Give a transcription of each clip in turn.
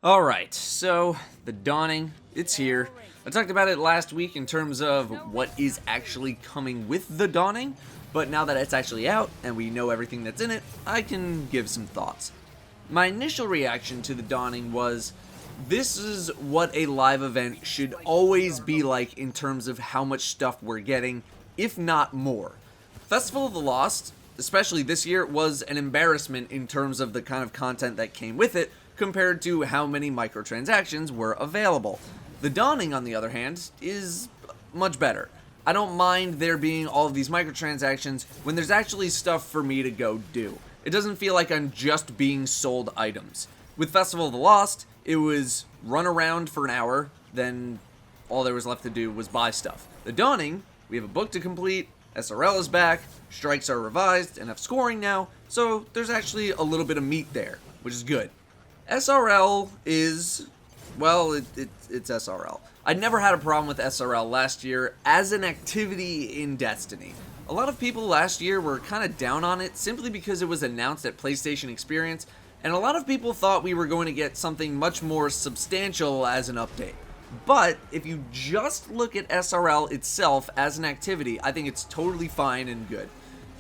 Alright, so the dawning, it's here. I talked about it last week in terms of what is actually coming with the dawning, but now that it's actually out and we know everything that's in it, I can give some thoughts. My initial reaction to the dawning was, this is what a live event should always be like in terms of how much stuff we're getting, if not more. Festival of the Lost, especially this year, was an embarrassment in terms of the kind of content that came with it compared to how many microtransactions were available. The Dawning, on the other hand, is much better. I don't mind there being all of these microtransactions when there's actually stuff for me to go do. It doesn't feel like I'm just being sold items. With Festival of the Lost, it was run around for an hour, then all there was left to do was buy stuff. The Dawning, we have a book to complete, SRL is back, strikes are revised and have scoring now, so there's actually a little bit of meat there, which is good. SRL is, well, it's SRL. I never had a problem with SRL last year as an activity in Destiny. A lot of people last year were kind of down on it simply because it was announced at PlayStation Experience, and a lot of people thought we were going to get something much more substantial as an update. But if you just look at SRL itself as an activity, I think it's totally fine and good.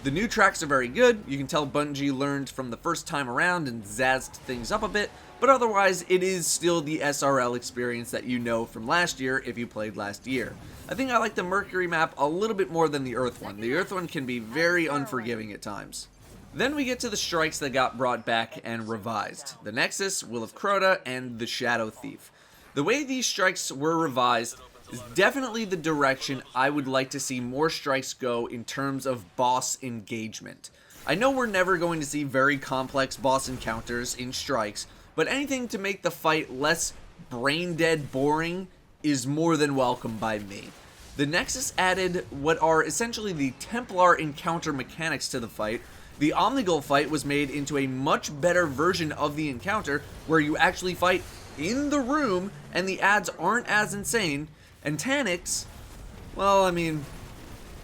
The new tracks are very good. You can tell Bungie learned from the first time around and zazzed things up a bit, but otherwise it is still the SRL experience that you know from last year if you played last year. I think I like the Mercury map a little bit more than the Earth one. The Earth one can be very unforgiving at times. Then we get to the strikes that got brought back and revised. The Nexus, Will of Crota, and the Shadow Thief. The way these strikes were revised is definitely the direction I would like to see more strikes go in terms of boss engagement. I know we're never going to see very complex boss encounters in strikes, but anything to make the fight less brain-dead boring is more than welcome by me. The Nexus added what are essentially the Templar encounter mechanics to the fight. The Omnigul fight was made into a much better version of the encounter where you actually fight in the room and the ads aren't as insane. And Taniks, well, I mean,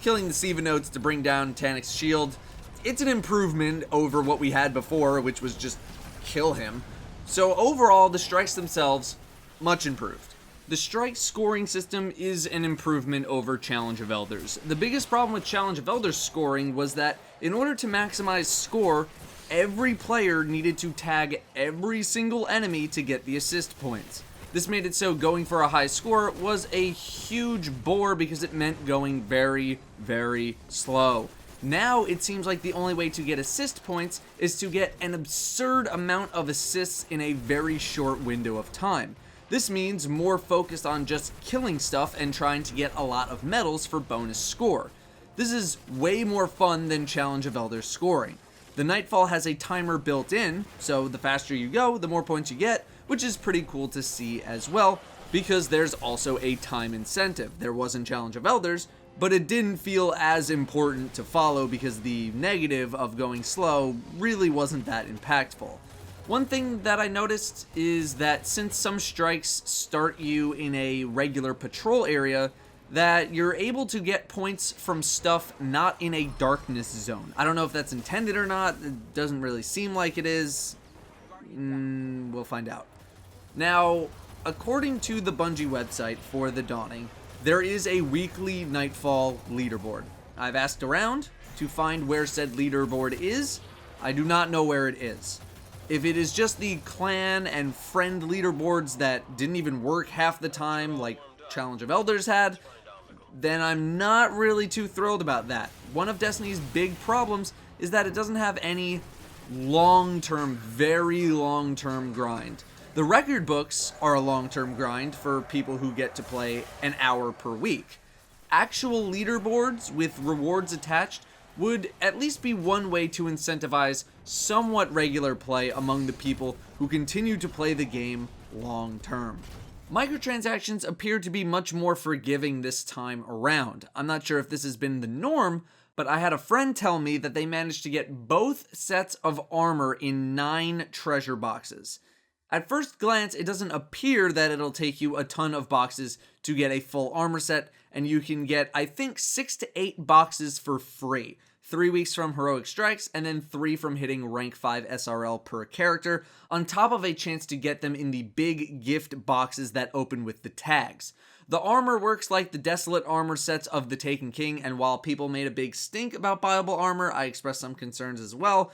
killing the Siva notes to bring down Taniks' shield, it's an improvement over what we had before, which was just kill him. So overall, the strikes themselves, much improved. The strike scoring system is an improvement over Challenge of Elders. The biggest problem with Challenge of Elders scoring was that in order to maximize score, every player needed to tag every single enemy to get the assist points. This made it so going for a high score was a huge bore because it meant going very, very slow. Now it seems like the only way to get assist points is to get an absurd amount of assists in a very short window of time. This means more focused on just killing stuff and trying to get a lot of medals for bonus score. This is way more fun than Challenge of Elders scoring. The Nightfall has a timer built in, so the faster you go, the more points you get, which is pretty cool to see as well, because there's also a time incentive. There wasn't Challenge of Elders, but it didn't feel as important to follow because the negative of going slow really wasn't that impactful. One thing that I noticed is that since some strikes start you in a regular patrol area, that you're able to get points from stuff not in a darkness zone. I don't know if that's intended or not. It doesn't really seem like it is. We'll find out. Now, according to the Bungie website for the Dawning, there is a weekly Nightfall leaderboard. I've asked around to find where said leaderboard is. I do not know where it is. If it is just the clan and friend leaderboards that didn't even work half the time like Challenge of Elders had, then I'm not really too thrilled about that. One of Destiny's big problems is that it doesn't have any long-term, very long-term grind. The record books are a long-term grind for people who get to play an hour per week. Actual leaderboards with rewards attached would at least be one way to incentivize somewhat regular play among the people who continue to play the game long-term. Microtransactions appear to be much more forgiving this time around. I'm not sure if this has been the norm, but I had a friend tell me that they managed to get both sets of armor in 9 treasure boxes. At first glance, it doesn't appear that it'll take you a ton of boxes to get a full armor set, and you can get, I think, 6 to 8 boxes for free. 3 weeks from heroic strikes, and then 3 from hitting rank 5 SRL per character, on top of a chance to get them in the big gift boxes that open with the tags. The armor works like the desolate armor sets of the Taken King, and while people made a big stink about buyable armor, I expressed some concerns as well.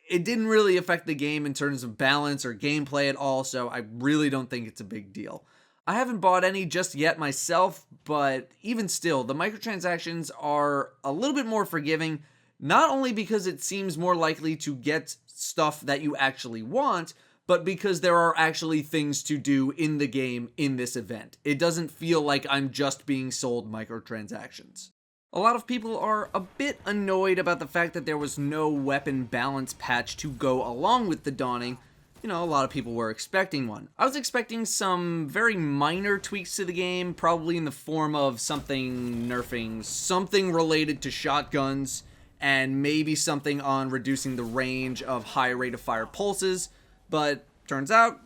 It didn't really affect the game in terms of balance or gameplay at all, so I really don't think it's a big deal. I haven't bought any just yet myself, but even still, the microtransactions are a little bit more forgiving, not only because it seems more likely to get stuff that you actually want, but because there are actually things to do in the game in this event. It doesn't feel like I'm just being sold microtransactions. A lot of people are a bit annoyed about the fact that there was no weapon balance patch to go along with the Dawning. You know, a lot of people were expecting one. I was expecting some very minor tweaks to the game, probably in the form of something nerfing, something related to shotguns, and maybe something on reducing the range of high rate of fire pulses, but turns out,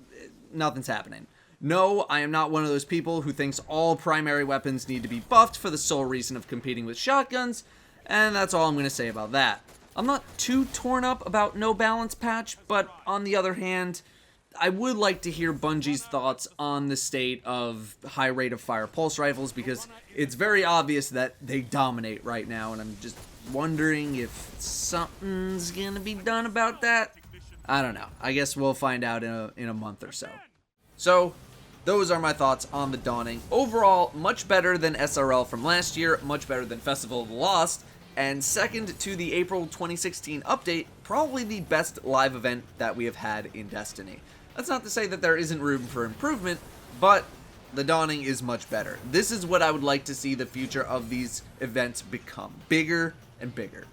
nothing's happening. No, I am not one of those people who thinks all primary weapons need to be buffed for the sole reason of competing with shotguns, and that's all I'm going to say about that. I'm not too torn up about no balance patch, but on the other hand, I would like to hear Bungie's thoughts on the state of high rate of fire pulse rifles, because it's very obvious that they dominate right now, and I'm just wondering if something's gonna be done about that. I don't know. I guess we'll find out in a month or so. So, those are my thoughts on the Dawning. Overall, much better than SRL from last year, much better than Festival of the Lost, and second to the April 2016 update, probably the best live event that we have had in Destiny. That's not to say that there isn't room for improvement, but the Dawning is much better. This is what I would like to see the future of these events become. Bigger and bigger.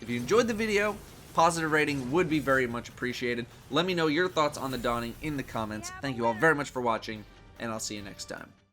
If you enjoyed the video, positive rating would be very much appreciated. Let me know your thoughts on the Dawning in the comments. Thank you all very much for watching, and I'll see you next time.